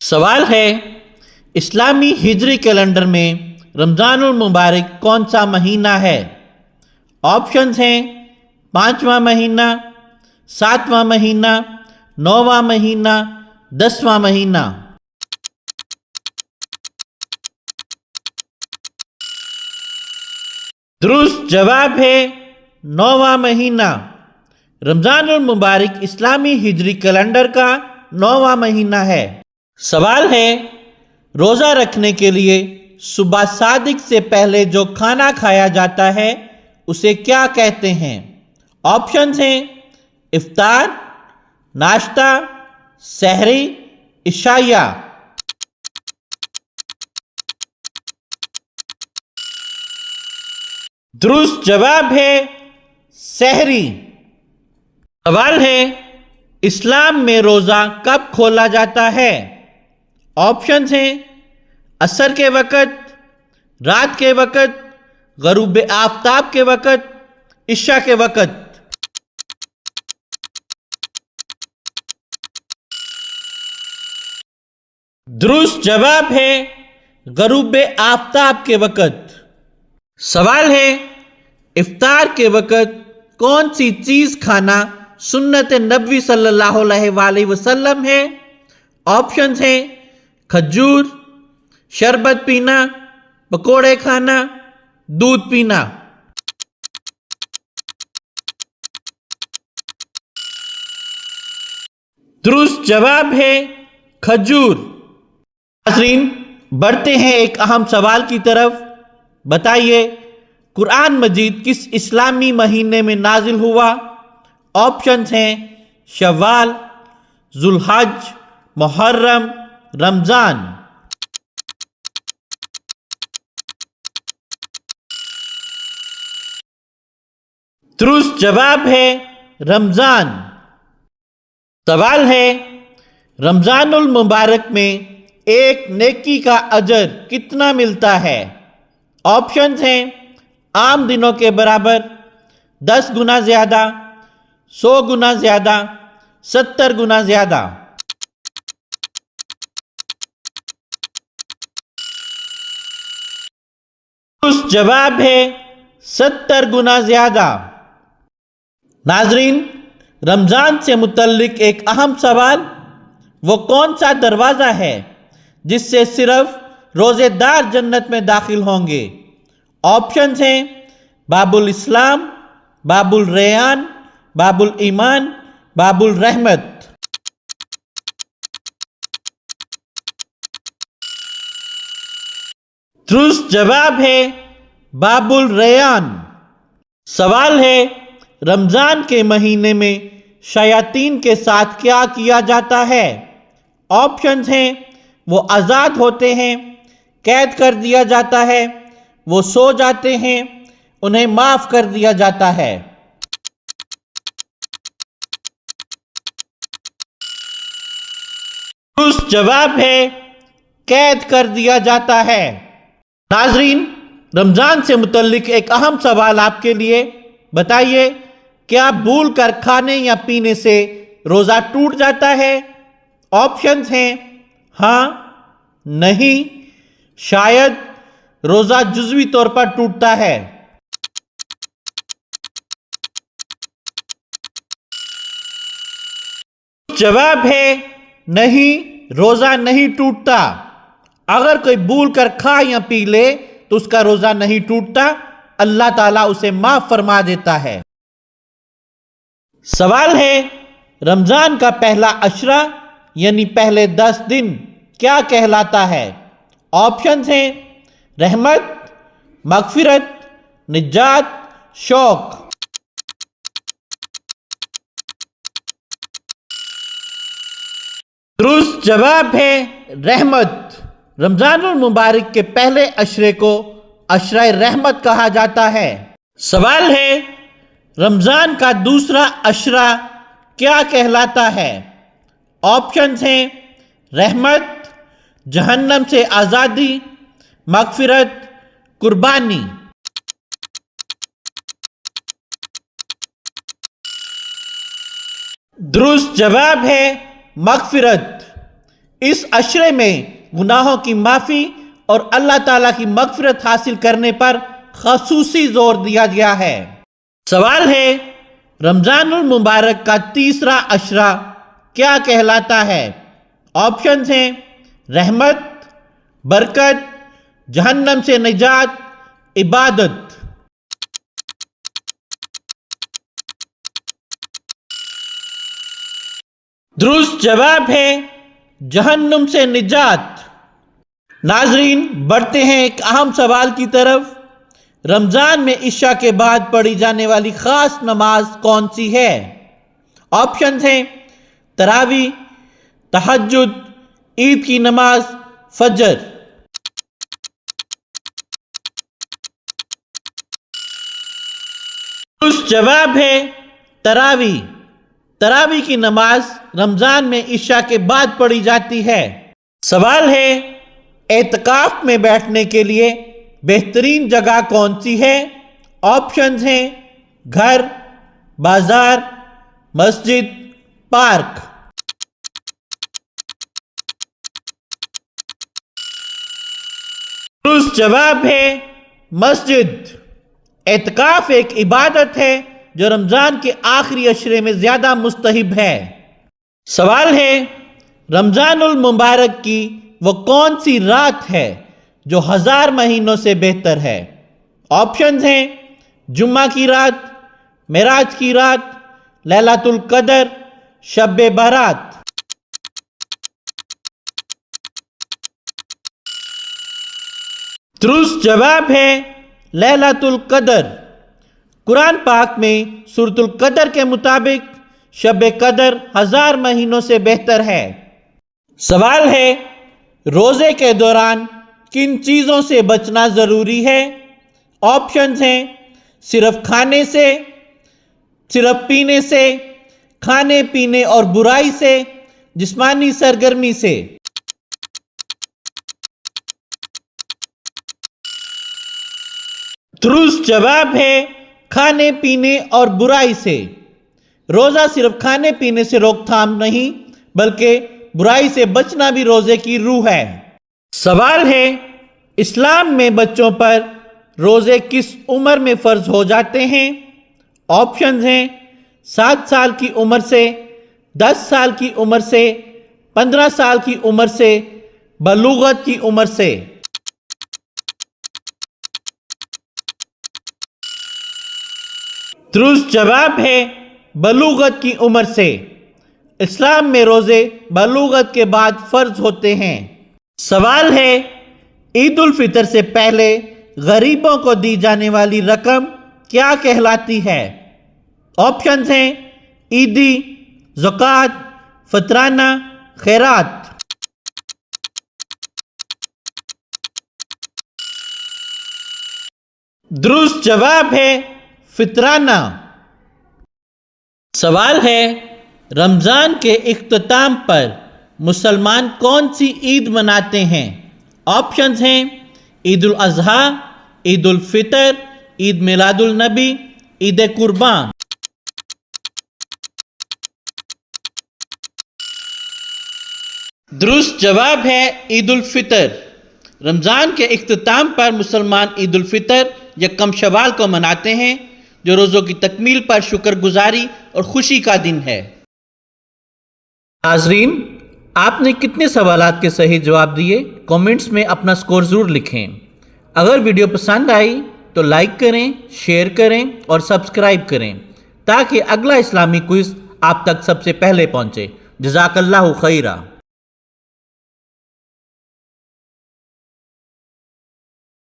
سوال ہے اسلامی ہجری کیلنڈر میں رمضان المبارک کون سا مہینہ ہے؟ آپشنز ہیں 5واں مہینہ، 7واں مہینہ، 9واں مہینہ، 10واں مہینہ۔ درست جواب ہے 9واں مہینہ۔ رمضان المبارک اسلامی ہجری کیلنڈر کا 9واں مہینہ ہے۔ سوال ہے روزہ رکھنے کے لیے صبح صادق سے پہلے جو کھانا کھایا جاتا ہے اسے کیا کہتے ہیں؟ آپشنز ہیں افطار، ناشتہ، سحری، عشائیہ۔ درست جواب ہے سحری۔ سوال ہے اسلام میں روزہ کب کھولا جاتا ہے؟ آپشنز ہیں عصر کے وقت، رات کے وقت، غروب آفتاب کے وقت، عشاء کے وقت۔ درست جواب ہے غروب آفتاب کے وقت۔ سوال ہے افطار کے وقت کون سی چیز کھانا سنت نبوی صلی اللہ علیہ وآلہ وسلم ہے؟ آپشنز ہیں کھجور، شربت پینا، پکوڑے کھانا، دودھ پینا۔ درست جواب ہے کھجور۔ ناظرین، بڑھتے ہیں ایک اہم سوال کی طرف۔ بتائیے قرآن مجید کس اسلامی مہینے میں نازل ہوا؟ آپشنز ہیں شوال، ذوالحج، محرم، رمضان۔ درست جواب ہے رمضان۔ سوال ہے رمضان المبارک میں ایک نیکی کا اجر کتنا ملتا ہے؟ آپشنز ہیں عام دنوں کے برابر، 10 گنا زیادہ، 100 گنا زیادہ، 70 گنا زیادہ۔ درست جواب ہے 70 گنا زیادہ۔ ناظرین، رمضان سے متعلق ایک اہم سوال، وہ کون سا دروازہ ہے جس سے صرف روزے دار جنت میں داخل ہوں گے؟ آپشنز ہیں باب الاسلام، باب الریان، باب الایمان، باب الرحمت۔ درست جواب ہے باب الریان۔ سوال ہے رمضان کے مہینے میں شیاطین کے ساتھ کیا کیا جاتا ہے؟ آپشنز ہیں وہ آزاد ہوتے ہیں، قید کر دیا جاتا ہے، وہ سو جاتے ہیں، انہیں معاف کر دیا جاتا ہے۔ درست جواب ہے قید کر دیا جاتا ہے۔ ناظرین، رمضان سے متعلق ایک اہم سوال آپ کے لیے، بتائیے کیا بھول کر کھانے یا پینے سے روزہ ٹوٹ جاتا ہے؟ آپشنز ہیں ہاں، نہیں، شاید، روزہ جزوی طور پر ٹوٹتا ہے۔ جواب ہے نہیں، روزہ نہیں ٹوٹتا۔ اگر کوئی بھول کر کھا یا پی لے تو اس کا روزہ نہیں ٹوٹتا، اللہ تعالیٰ اسے معاف فرما دیتا ہے۔ سوال ہے رمضان کا پہلا عشرہ یعنی پہلے 10 دن کیا کہلاتا ہے؟ آپشنز ہیں رحمت، مغفرت، نجات، شوق۔ درست جواب ہے رحمت۔ رمضان المبارک کے پہلے عشرے کو عشرہ رحمت کہا جاتا ہے۔ سوال ہے رمضان کا دوسرا عشرہ کیا کہلاتا ہے؟ آپشنز ہیں رحمت، جہنم سے آزادی، مغفرت، قربانی۔ درست جواب ہے مغفرت۔ اس عشرے میں گناہوں کی معافی اور اللہ تعالیٰ کی مغفرت حاصل کرنے پر خصوصی زور دیا گیا ہے۔ سوال ہے، رمضان المبارک کا تیسرا عشرہ کیا کہلاتا ہے؟ آپشنز ہیں رحمت، برکت، جہنم سے نجات، عبادت۔ درست جواب ہے جہنم سے نجات۔ ناظرین، بڑھتے ہیں ایک اہم سوال کی طرف۔ رمضان میں عشاء کے بعد پڑھی جانے والی خاص نماز کون سی ہے؟ آپشنز ہیں تراویح، تہجد، عید کی نماز، فجر۔ درست جواب ہے تراویح۔ تراویح کی نماز رمضان میں عشاء کے بعد پڑھی جاتی ہے۔ سوال ہے، اعتکاف میں بیٹھنے کے لیے بہترین جگہ کون سی ہے؟ آپشنز ہیں گھر، بازار، مسجد، پارک۔ درست جواب ہے مسجد۔ اعتکاف ایک عبادت ہے جو رمضان کے آخری عشرے میں زیادہ مستحب ہے۔ سوال ہے، رمضان المبارک کی وہ کون سی رات ہے جو 1000 مہینوں سے بہتر ہے؟ آپشنز ہیں جمعہ کی رات، معراج کی رات، لیلۃ القدر، شب برات۔ درست جواب ہے لیلۃ القدر۔ قرآن پاک میں سورۃ القدر کے مطابق شب قدر 1000 مہینوں سے بہتر ہے۔ سوال ہے، روزے کے دوران کن چیزوں سے بچنا ضروری ہے؟ آپشنز ہیں صرف کھانے سے، صرف پینے سے، کھانے پینے اور برائی سے، جسمانی سرگرمی سے۔ درست جواب ہے کھانے پینے اور برائی سے۔ روزہ صرف کھانے پینے سے روک تھام نہیں بلکہ برائی سے بچنا بھی روزے کی روح ہے۔ سوال ہے، اسلام میں بچوں پر روزے کس عمر میں فرض ہو جاتے ہیں؟ آپشنز ہیں 7 سال کی عمر سے، 10 سال کی عمر سے، 15 سال کی عمر سے، بلوغت کی عمر سے۔ درست جواب ہے بلوغت کی عمر سے۔ اسلام میں روزے بلوغت کے بعد فرض ہوتے ہیں۔ سوال ہے، عید الفطر سے پہلے غریبوں کو دی جانے والی رقم کیا کہلاتی ہے؟ آپشنز ہیں عیدی، زکوٰۃ، فطرانہ، خیرات۔ درست جواب ہے فطرانہ۔ سوال ہے، رمضان کے اختتام پر مسلمان کون سی عید مناتے ہیں؟ آپشنز ہیں عید الاضحیٰ، عید الفطر، عید میلاد النبی، عید قربان۔ درست جواب ہے عید الفطر۔ رمضان کے اختتام پر مسلمان عید الفطر یکم شوال کو مناتے ہیں جو روزوں کی تکمیل پر شکر گزاری اور خوشی کا دن ہے۔ ناظرین، آپ نے کتنے سوالات کے صحیح جواب دیے؟ کامنٹس میں اپنا سکور ضرور لکھیں۔ اگر ویڈیو پسند آئی تو لائک کریں، شیئر کریں اور سبسکرائب کریں تاکہ اگلا اسلامی کوئز آپ تک سب سے پہلے پہنچے۔ جزاک اللہ خیرہ۔